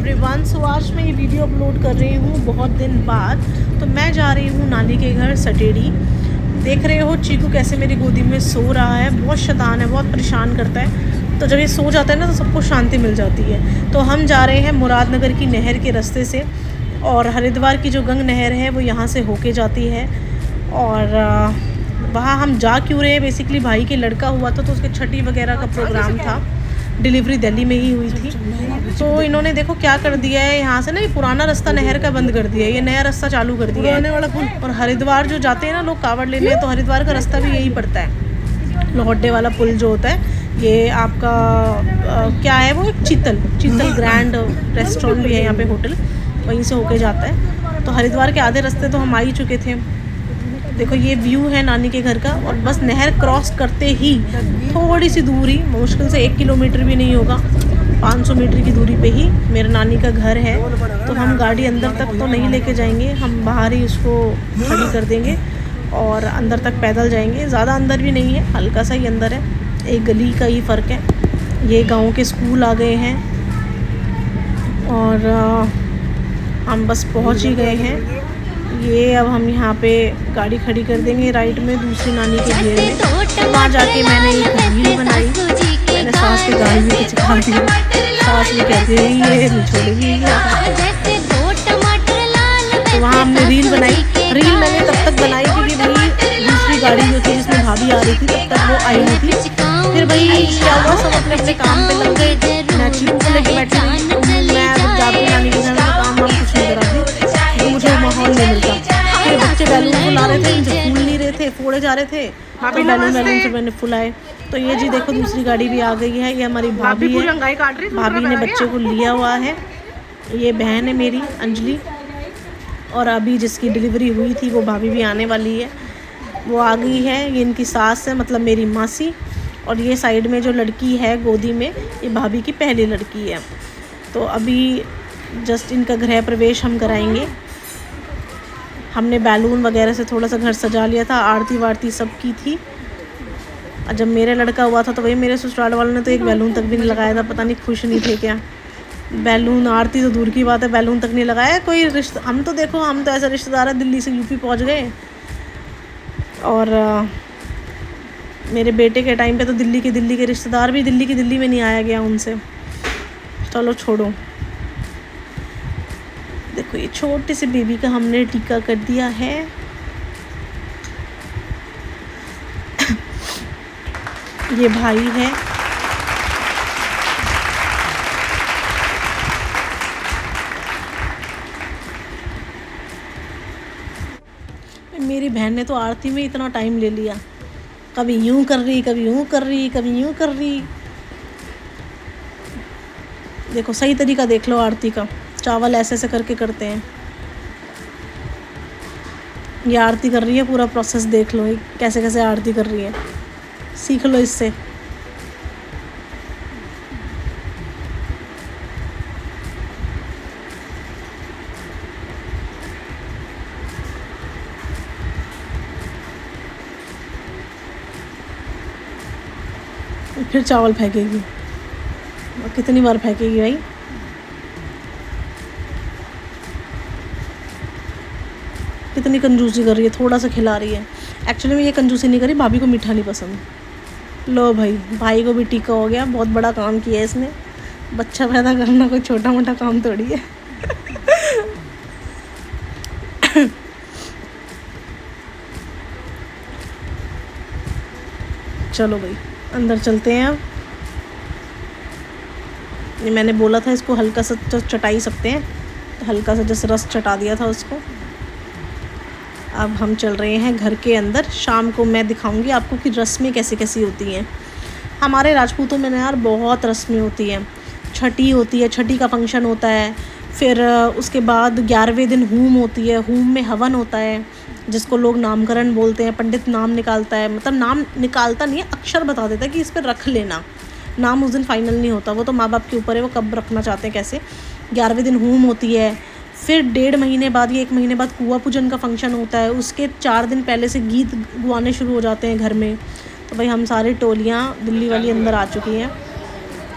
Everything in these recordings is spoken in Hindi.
एवरीवन। सो आज मैं ये वीडियो अपलोड कर रही हूँ बहुत दिन बाद। तो मैं जा रही हूँ नानी के घर सटेड़ी। देख रहे हो चीकू कैसे मेरी गोदी में सो रहा है। बहुत शैतान है, बहुत परेशान करता है। तो जब ये सो जाता है ना तो सबको शांति मिल जाती है। तो हम जा रहे हैं मुरादनगर की नहर के रास्ते से, और हरिद्वार की जो गंग नहर है वो यहाँ से होके जाती है। और वहाँ हम जा क्यों रहे हैं, बेसिकली भाई के लड़का हुआ था तो उसके छठी वगैरह का प्रोग्राम था। डिलीवरी दिल्ली में ही हुई थी। तो इन्होंने देखो क्या कर दिया है, यहाँ से ना ये पुराना रास्ता नहर का बंद कर दिया है, ये नया रास्ता चालू कर दिया है वाला पुल। और हरिद्वार जो जाते हैं ना लोग कावड़ लेने, तो हरिद्वार का रास्ता भी यही पड़ता है। लोहड्डे वाला पुल जो होता है ये आपका क्या है वो, एक चीतल ग्रैंड रेस्टोरेंट भी है यहाँ पे, होटल, वहीं से होके जाता है। तो हरिद्वार के आधे रास्ते तो हम आ ही चुके थे। देखो ये व्यू है नानी के घर का, और बस नहर क्रॉस करते ही थोड़ी सी दूरी, मुश्किल से 1 किलोमीटर भी नहीं होगा, 500 मीटर की दूरी पे ही मेरे नानी का घर है। तो हम गाड़ी अंदर तक तो नहीं लेके जाएंगे, हम बाहर ही उसको खड़ी कर देंगे और अंदर तक पैदल जाएंगे। ज़्यादा अंदर भी नहीं है, हल्का सा ही अंदर है, एक गली का ही फ़र्क है। ये गाँव के स्कूल आ गए हैं और हम बस पहुँच ही गए हैं। ये अब हम यहाँ पे गाड़ी खड़ी कर देंगे राइट में दूसरी नानी के घेर में। तो वहाँ जाके मैंने एक रील बनाई, मैंने सास की गाड़ी भी सिखा दी। सास भी कहती है ये नहीं छोड़ेगी। तो वहाँ हमने रील बनाई। रील मैंने तब तक बनाई क्योंकि भाई दूसरी गाड़ी जो थी जिसमें भाभी आ रही थी तब तक वो आई नहीं थी। फिर भाई क्या हुआ, सब अपने अपने काम पे लग गए। मैं चीकू को लेके बैठी रही, मैं जाती नानी के घर में काम वाम कुछ नहीं कराती, तो मुझे माहौल नहीं मिलता। फिर बच्चे बैलून फुला रहे थे, मुझे फूल नहीं रहे थे, फोड़े जा रहे थे, तो बैलून से मैंने फुलाए। तो ये जी देखो दूसरी गाड़ी भी आ गई है, ये हमारी भाभी है। भाभी ने बच्चे को लिया हुआ है। ये बहन है मेरी अंजलि, और अभी जिसकी डिलीवरी हुई थी वो भाभी भी आने वाली है, वो आ गई है। ये इनकी सास है, मतलब मेरी मासी। और ये साइड में जो लड़की है गोदी में, ये भाभी की पहली लड़की है। तो अभी जस्ट इनका गृह प्रवेश हम कराएंगे। हमने बैलून वगैरह से थोड़ा सा घर सजा लिया था, आरती वारती सब की थी। और जब मेरा लड़का हुआ था तो वही मेरे ससुराल वालों ने तो एक बैलून तक भी नहीं लगाया था, पता नहीं खुश नहीं थे क्या। बैलून, आरती तो दूर की बात है, बैलून तक नहीं लगाया कोई रिश्ता। हम तो देखो, हम तो ऐसा रिश्तेदार है, दिल्ली से यूपी पहुंच गए। और मेरे बेटे के टाइम पे तो दिल्ली के रिश्तेदार भी दिल्ली में नहीं आया गया उनसे। चलो छोड़ो। देखो ये छोटे से बेबी का हमने टीका कर दिया है। ये भाई है। मेरी बहन ने तो आरती में इतना टाइम ले लिया, कभी यूं कर रही, कभी यूं कर रही, कभी यूं कर रही। देखो सही तरीका देख लो आरती का, चावल ऐसे ऐसे करके करते हैं। ये आरती कर रही है, पूरा प्रोसेस देख लो, कैसे कैसे आरती कर रही है, सीख लो इससे। फिर चावल फेंकेगी, और कितनी बार फेंकेगी भाई। कितनी कंजूसी कर रही है, थोड़ा सा खिला रही है। एक्चुअली में ये कंजूसी नहीं करी, भाभी को मीठा नहीं पसंद। लो भाई को भी टीका हो गया। बहुत बड़ा काम किया है इसने। बच्चा पैदा करना कोई छोटा मोटा काम थोड़ी है। चलो भाई अंदर चलते हैं अब। ये मैंने बोला था इसको हल्का सा चटाई सकते हैं, तो हल्का सा जैसे रस चटा दिया था उसको। अब हम चल रहे हैं घर के अंदर। शाम को मैं दिखाऊंगी आपको कि रस्में कैसी कैसी होती हैं। हमारे राजपूतों में ना यार बहुत रस्में होती हैं। छठी होती है, छठी का फंक्शन होता है। फिर उसके बाद 11वें दिन हूम होती है, हूम में हवन होता है, जिसको लोग नामकरण बोलते हैं। पंडित नाम निकालता है, मतलब नाम निकालता नहीं है, अक्षर बता देता है कि इस पर रख लेना। नाम उस दिन फाइनल नहीं होता, वो तो माँ बाप के ऊपर है, वो कब रखना चाहते हैं कैसे। 11वें दिन हूम होती है। फिर 1.5 महीने बाद या 1 महीने बाद कुआं पूजन का फंक्शन होता है। उसके 4 दिन पहले से गीत गुआने शुरू हो जाते हैं घर में। तो भाई हम सारी टोलियाँ दिल्ली वाली अंदर आ चुकी हैं।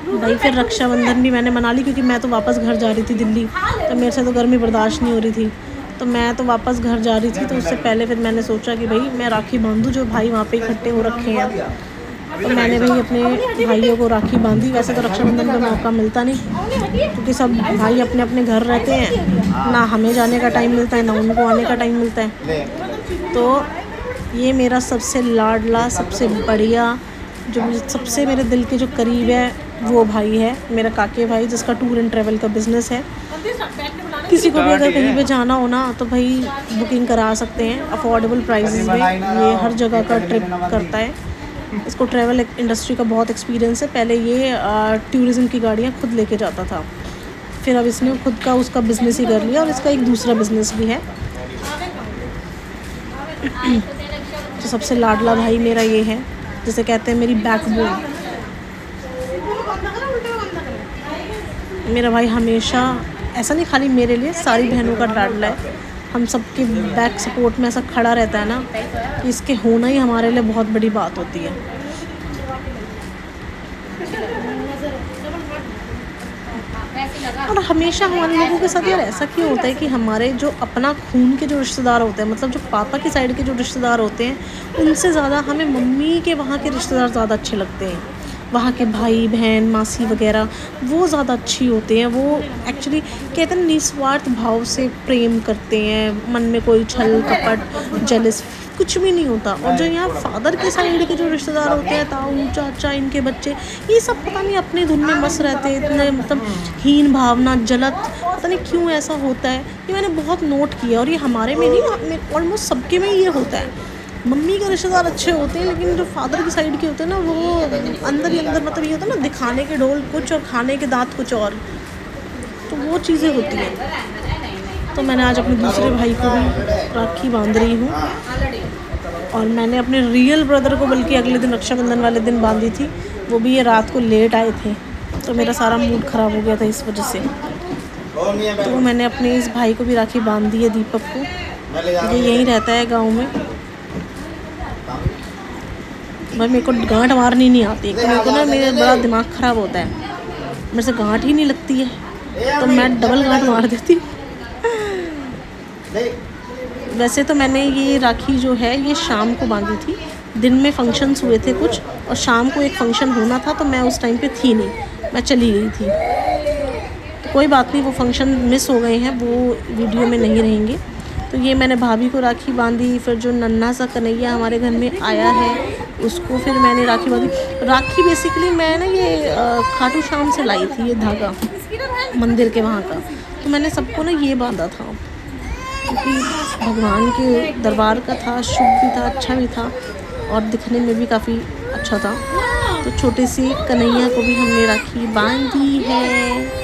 भाई फिर रक्षाबंधन भी मैंने मना ली, क्योंकि मैं तो वापस घर जा रही थी दिल्ली, तो मेरे से तो गर्मी बर्दाश्त नहीं हो रही थी, तो मैं तो वापस घर जा रही थी। तो उससे पहले फिर मैंने सोचा कि भाई मैं राखी बांधूँ, जो भाई वहाँ पे इकट्ठे हो रखे हैं। तो मैंने भाई अपने भाइयों को राखी बांधी। वैसे तो रक्षाबंधन का मौका मिलता नहीं, क्योंकि सब भाई अपने अपने घर रहते हैं, ना हमें जाने का टाइम मिलता है ना उनको आने का टाइम मिलता है। तो ये मेरा सबसे लाडला, सबसे बढ़िया, जो सबसे मेरे दिल के जो करीब है वो भाई है, मेरा काके भाई, जिसका टूर एंड ट्रैवल का बिज़नेस है। किसी को भी अगर कहीं पे जाना हो ना तो भाई बुकिंग करा सकते हैं अफोर्डेबल प्राइसेस में। ये हर जगह का ट्रिप करता है, इसको ट्रैवल इंडस्ट्री का बहुत एक्सपीरियंस है। पहले ये टूरिज़्म की गाड़ियाँ खुद लेके जाता था, फिर अब इसने खुद का उसका बिज़नेस ही कर लिया, और इसका एक दूसरा बिज़नेस भी है। तो सबसे लाडला भाई मेरा ये है, जिसे कहते हैं मेरी बैकबोन। मेरा भाई हमेशा, ऐसा नहीं खाली मेरे लिए, सारी बहनों का लाडला है। हम सबके बैक सपोर्ट में ऐसा खड़ा रहता है ना कि इसके होना ही हमारे लिए बहुत बड़ी बात होती है। और हमेशा हमारे लोगों के साथ यार ऐसा क्यों होता है कि हमारे जो अपना खून के जो रिश्तेदार होते हैं, मतलब जो पापा की साइड के जो रिश्तेदार होते हैं, उनसे ज़्यादा हमें मम्मी के वहाँ के रिश्तेदार ज़्यादा अच्छे लगते हैं। वहाँ के भाई बहन मासी वगैरह वो ज़्यादा अच्छी होते हैं। वो एक्चुअली कहते हैं निस्वार्थ भाव से प्रेम करते हैं, मन में कोई छल कपट जेलस कुछ भी नहीं होता। और जो यहाँ फादर के साइड के जो रिश्तेदार होते हैं, ताऊ चाचा इनके बच्चे, ये सब पता नहीं अपने धुन में मस्त रहते हैं, इतने मतलब हीन भावना जलत, पता नहीं क्यों ऐसा होता है। ये मैंने बहुत नोट किया, और ये हमारे में नहीं, ऑलमोस्ट सबके में ये होता है। मम्मी के रिश्तेदार अच्छे होते हैं, लेकिन जो फादर की साइड के होते हैं ना, वो अंदर ही अंदर, मतलब ये होता है ना, दिखाने के ढोल कुछ और खाने के दांत कुछ और, तो वो चीज़ें होती हैं। तो मैंने आज अपने दूसरे भाई को भी राखी बांध रही हूँ, और मैंने अपने रियल ब्रदर को बल्कि अगले दिन रक्षाबंधन वाले दिन बांधी थी। वो भी ये रात को लेट आए थे, तो मेरा सारा मूड ख़राब हो गया था इस वजह से। तो मैंने अपने इस भाई को भी राखी बांध दी है, दीपक को। ये यहीं रहता है गाँव में। भाई मेरे को गांठ मारनी नहीं आती, तो मेरे को ना मेरा बड़ा दिमाग ख़राब होता है, मेरे से गांठ ही नहीं लगती है, तो मैं डबल गांठ मार देती हूँ। वैसे तो मैंने ये राखी जो है ये शाम को बांधी थी। दिन में फंक्शंस हुए थे कुछ, और शाम को एक फ़ंक्शन होना था, तो मैं उस टाइम पे थी नहीं, मैं चली गई थी। तो कोई बात नहीं, वो फंक्शन मिस हो गए हैं, वो वीडियो में नहीं रहेंगे। तो ये मैंने भाभी को राखी बांधी। फिर जो नन्हा सा कन्हैया हमारे घर में आया है, उसको फिर मैंने राखी बांधी। राखी बेसिकली मैं ना ये खाटू श्याम से लाई थी, ये धागा मंदिर के वहाँ का। तो मैंने सबको ना ये बांधा था, क्योंकि भगवान के दरबार का था, शुभ भी था, अच्छा भी था, और दिखने में भी काफ़ी अच्छा था। तो छोटे से कन्हैया को भी हमने राखी बांधी है।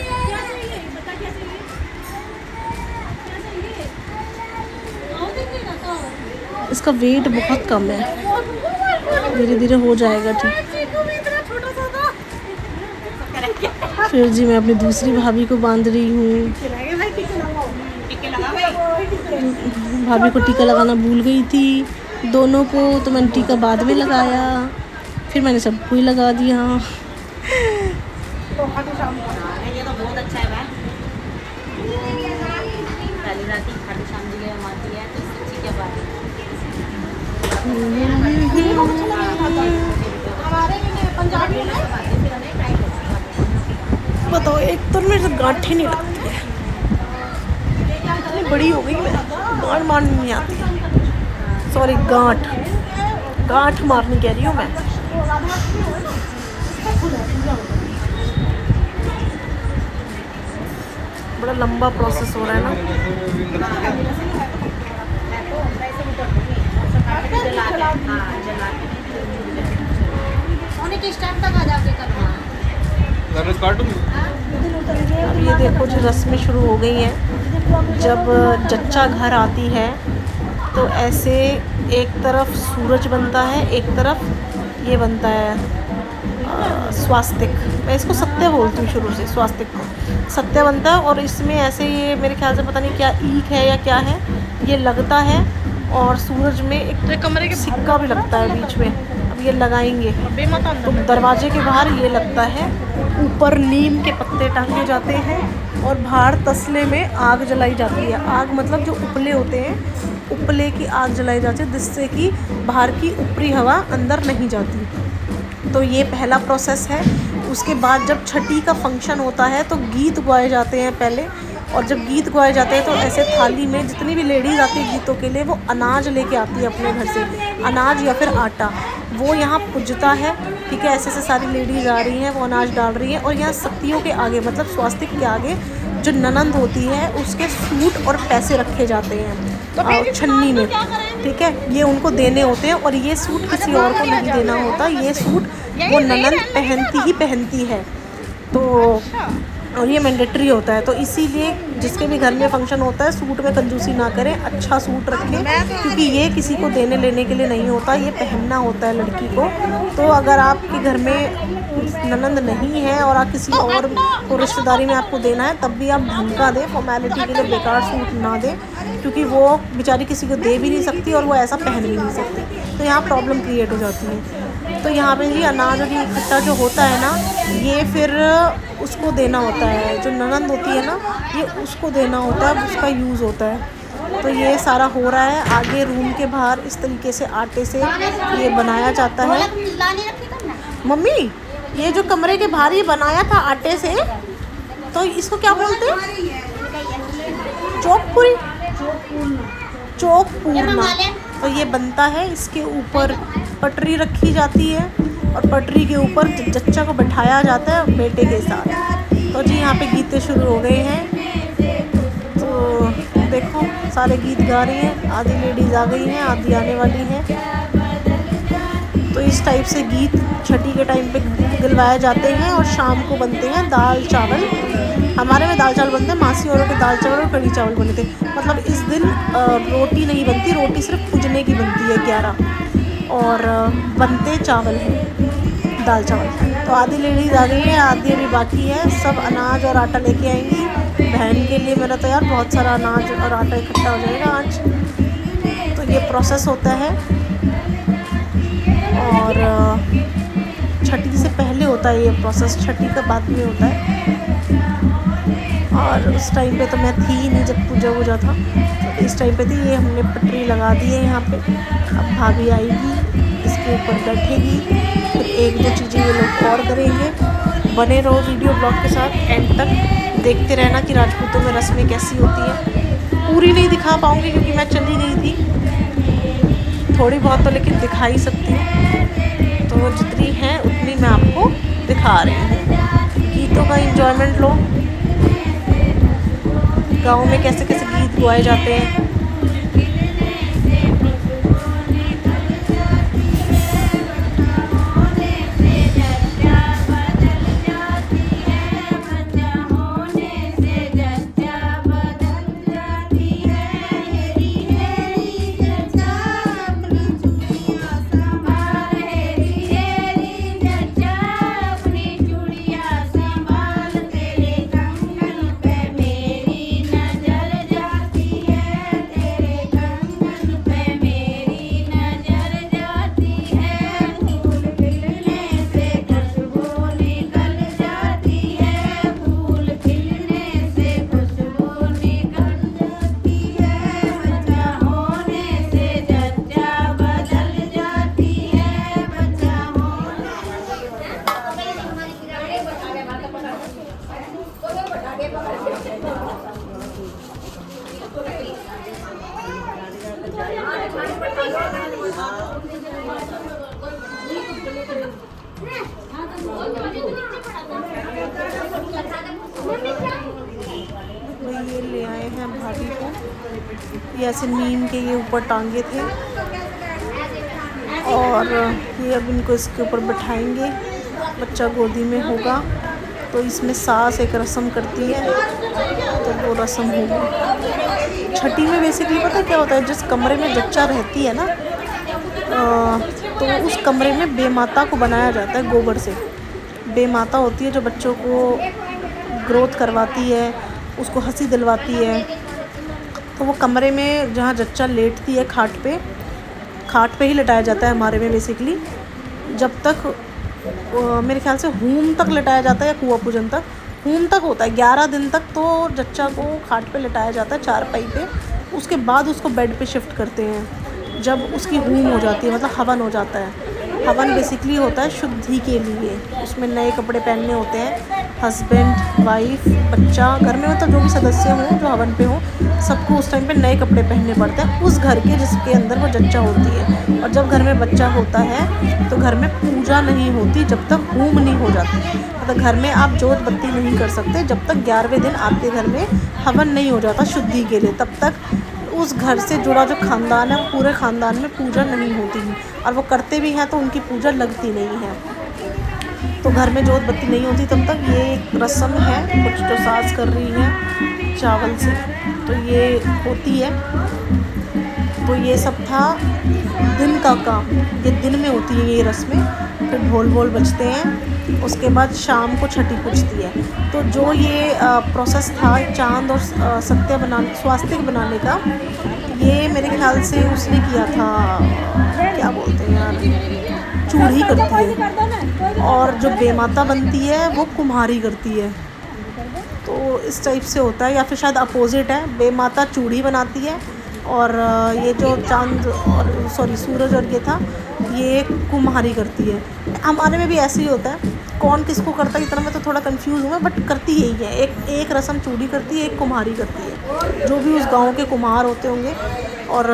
इसका वेट बहुत कम है, धीरे धीरे हो जाएगा ठीक। फिर जी मैं अपनी दूसरी भाभी को बांध रही हूँ। भाभी को टीका लगाना भूल गई थी दोनों को, तो मैंने टीका बाद में लगाया, फिर मैंने सबको ही लगा दिया। बताओ, एक तो मेरे से गांठ ही नहीं लगती है, इतनी बड़ी हो गई मैं, गांठ मारनी नहीं आती है। सॉरी, गांठ मारनी कह रही हूँ मैं। बड़ा लंबा प्रोसेस हो रहा है ना। अब ये देखो जी, रस्में शुरू हो गई हैं। जब जच्चा घर आती है तो ऐसे एक तरफ सूरज बनता है, एक तरफ ये बनता है स्वास्तिक। मैं इसको सत्य बोलती हूँ शुरू से, स्वास्तिक को सत्य बनता है। और इसमें ऐसे ये मेरे ख्याल से पता नहीं क्या ईख है या क्या है, ये लगता है। और सूरज में एक कमरे के सिक्का भी लगता है बीच में। अब अब ये लगाएंगे। तो दरवाजे के बाहर ये लगता है, ऊपर नीम के पत्ते टांगे जाते हैं और बाहर तसले में आग जलाई जाती है। आग मतलब जो उपले होते हैं, उपले की आग जलाई जाती है, जिससे कि बाहर की ऊपरी हवा अंदर नहीं जाती। तो ये पहला प्रोसेस है। उसके बाद जब छठी का फंक्शन होता है तो गीत गाए जाते हैं पहले, और जब गीत गाए जाते हैं तो ऐसे थाली में जितनी भी लेडीज़ आती है गीतों के लिए, वो अनाज लेके आती है अपने घर से, अनाज या फिर आटा, वो यहाँ पूजता है। ठीक है, ऐसे सारी लेडीज़ आ रही हैं, वो अनाज डाल रही हैं, और यहाँ सत्तियों के आगे मतलब स्वास्तिक के आगे जो ननंद होती है उसके सूट और पैसे रखे जाते हैं छन्नी में। ठीक है, ये उनको देने होते हैं, और ये सूट किसी और को नहीं देना होता, ये सूट वो ननंद पहनती है। तो और ये मैंडेटरी होता है। तो इसीलिए जिसके भी घर में फंक्शन होता है सूट में कंजूसी ना करें, अच्छा सूट रखें, क्योंकि ये किसी को देने लेने के लिए नहीं होता, ये पहनना होता है लड़की को। तो अगर आपके घर में ननंद नहीं है और आप किसी और को रिश्तेदारी में आपको देना है, तब भी आप ढंग का दें, फॉर्मेलिटी के लिए बेकार सूट ना दें, क्योंकि वो बेचारी किसी को दे भी नहीं सकती और वो ऐसा पहन भी नहीं सकती, तो यहाँ प्रॉब्लम क्रिएट हो जाती है। तो यहाँ पे जी अनाज और ये इकट्ठा जो होता है ना, ये फिर उसको देना होता है, जो ननंद होती है ना, ये उसको देना होता है, उसका यूज़ होता है। तो ये सारा हो रहा है। आगे रूम के बाहर इस तरीके से आटे से ये बनाया जाता है। मम्मी, ये जो कमरे के बाहर ये बनाया था आटे से, तो इसको क्या बोलते हैं? चौक पूर्णा। तो ये बनता है, इसके ऊपर पटरी रखी जाती है और पटरी के ऊपर जच्चा को बैठाया जाता है बेटे के साथ। तो जी यहाँ पे गीतें शुरू हो गए हैं। तो देखो सारे गीत गा रही हैं, आधी लेडीज़ आ गई हैं, आधी आने वाली हैं। तो इस टाइप से गीत छठी के टाइम पे दिलवाए जाते हैं और शाम को बनते हैं दाल चावल। हमारे में दाल चावल बनते हैं, मासी औरों के दाल चावल और कढ़ी चावल बने थे। मतलब इस दिन रोटी नहीं बनती, रोटी सिर्फ पूजने की बनती है 11, और बनते चावल हैं, दाल चावल। तो आधी लेडीज़ आ गई है, आधी अभी बाकी है। सब अनाज और आटा लेके आएंगी बहन के लिए। मेरा तो यार बहुत सारा अनाज और आटा इकट्ठा हो जाएगा आज। तो ये प्रोसेस होता है, और छठी से पहले होता है ये प्रोसेस, छठी का बाद में होता है। और उस टाइम पे तो मैं थी ही नहीं जब पूजा वूजा था, तो इस टाइम पे थी। ये हमने पटरी लगा दी है यहाँ पे। अब भाभी आएगी, इसके ऊपर बैठेगी, फिर एक दो चीज़ें ये लोग और करेंगे। बने रहो वीडियो ब्लॉग के साथ, एंड तक देखते रहना कि राजपूतों में रस्में कैसी होती है। पूरी नहीं दिखा पाऊँगी क्योंकि मैं चली गई थी, थोड़ी बहुत तो लेकिन दिखा ही सकती हूँ। तो जितनी है उतनी मैं आपको दिखा रही हूँ। गीतों का एंजॉयमेंट लो, गाँव में कैसे कैसे गीत गाए जाते हैं। ये ले आए हैं भाभी को, ये ऐसे नीम के ये ऊपर टांगे थे, और ये अब इनको इसके ऊपर बिठाएंगे। बच्चा गोदी में होगा तो इसमें सास एक रस्म करती है, तो वो रस्म होगी। छठी में बेसिकली पता क्या होता है, जिस कमरे में जच्चा रहती है ना, तो उस कमरे में बेमाता को बनाया जाता है गोबर से। बेमाता होती है जो बच्चों को ग्रोथ करवाती है, उसको हंसी दिलवाती है। तो वो कमरे में जहाँ जच्चा लेटती है खाट पे ही लटाया जाता है हमारे में बेसिकली। जब तक मेरे ख्याल से हूम तक लिटाया जाता है या कुआं पूजन तक, हूम तक होता है 11 दिन तक, तो जच्चा को खाट पे लिटाया जाता है चारपाई पे। उसके बाद उसको बेड पे शिफ्ट करते हैं जब उसकी हूम हो जाती है, मतलब हवन हो जाता है। हवन बेसिकली होता है शुद्धि के लिए, उसमें नए कपड़े पहनने होते हैं। हस्बैंड, वाइफ, बच्चा, घर में मतलब जो भी सदस्य हों जो हवन पे हों, सबको उस टाइम पे नए कपड़े पहनने पड़ते हैं उस घर के जिसके अंदर वो जच्चा होती है। और जब घर में बच्चा होता है तो घर में पूजा नहीं होती जब तक हूम नहीं हो जाती। मतलब घर में आप जोत बत्ती नहीं कर सकते जब तक 11वें दिन आपके घर में हवन नहीं हो जाता शुद्धि के लिए। तब तक उस घर से जुड़ा जो ख़ानदान है पूरे ख़ानदान में पूजा नहीं होती है, और वो करते भी हैं तो उनकी पूजा लगती नहीं है। तो घर में जोत बत्ती नहीं होती तब तक ये एक रस्म है, कुछ जो सास कर रही है चावल से, तो ये होती है। तो ये सब था दिन का काम, ये दिन में होती है ये रस्में। फिर ढोल वोल बजते हैं, उसके बाद शाम को छठी पूजती है। तो जो ये प्रोसेस था चांद और स्वास्तिक बनाने का, ये मेरे ख्याल से उसने किया था, क्या बोलते हैं यार, चूड़ी करती है। और जो बेमाता बनती है वो कुम्हारी करती है। तो इस टाइप से होता है, या फिर शायद अपोजिट है, बेमाता चूड़ी बनाती है और ये जो चांद और सूरज और ये था ये कुम्हारी करती है। हमारे में भी ऐसे ही होता है, कौन किसको करता है इतना मैं तो थोड़ा कंफ्यूज हूँ मैं, बट करती यही है। एक रस्म चूड़ी करती है, एक कुम्हारी करती है। जो भी उस गांव के कुम्हार होते होंगे और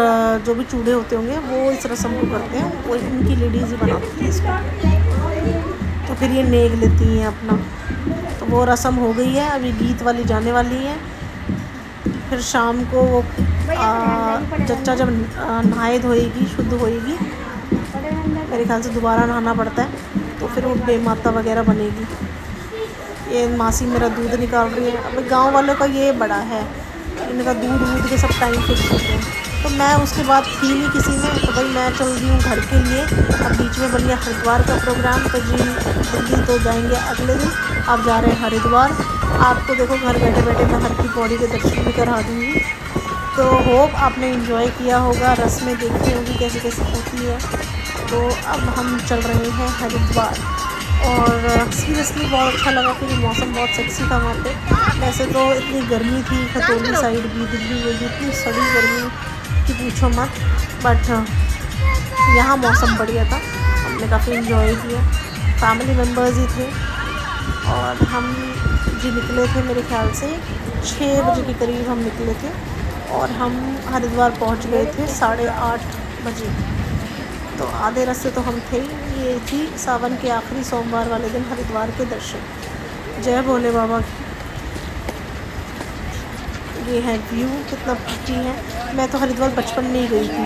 जो भी चूड़े होते होंगे वो इस रस्म को करते हैं, वो उनकी लेडीज़ ही बनाती है इसको। तो फिर ये नेग लेती हैं अपना, तो वो रस्म हो गई है। अभी गीत वाली जाने वाली है। फिर शाम को वो जच्चा जब नहाए धोएगी, शुद्ध होएगी, मेरे ख्याल से दोबारा नहाना पड़ता है, तो फिर वो बेमाता वगैरह बनेगी। ये मासी मेरा दूध निकाल रही है। अब गांव वालों का ये बड़ा है, इनका दूध के सब टाइम फिक्स होते हैं। तो मैं उसके बाद थी नहीं किसी में, तो भाई मैं चल रही हूँ घर के लिए। अब बीच में बन गया हरिद्वार का प्रोग्राम, तो जी दिल्ली तो जाएंगे अगले दिन, अब जा रहे हैं हरिद्वार। आपको देखो घर बैठे बैठे मैं हर की पौड़ी के दर्शन भी करा दूँगी। तो होप आपने एंजॉय किया होगा, रस्में देखी होंगी कैसे कैसे होती है। तो अब हम चल रहे हैं हरिद्वार, और सीरियसली बहुत अच्छा लगा क्योंकि मौसम बहुत सेक्सी था वहाँ पे। वैसे तो इतनी गर्मी थी, खतौली साइड भी, दिल्ली में भी इतनी सड़ी गर्मी कि पूछो मत, बट यहाँ मौसम बढ़िया था। हमने काफ़ी एंजॉय किया, फैमिली मेम्बर्स ही थे, और हम जी निकले थे मेरे ख्याल से 6 बजे के करीब हम निकले थे, और हम हरिद्वार पहुँच गए थे 8:30 बजे। तो आधे रास्ते तो हम थे। ये थी सावन के आखिरी सोमवार वाले दिन हरिद्वार के दर्शन। जय भोले बाबा की। ये है व्यू, कितना प्रिटी है। मैं तो हरिद्वार बचपन में ही गई थी।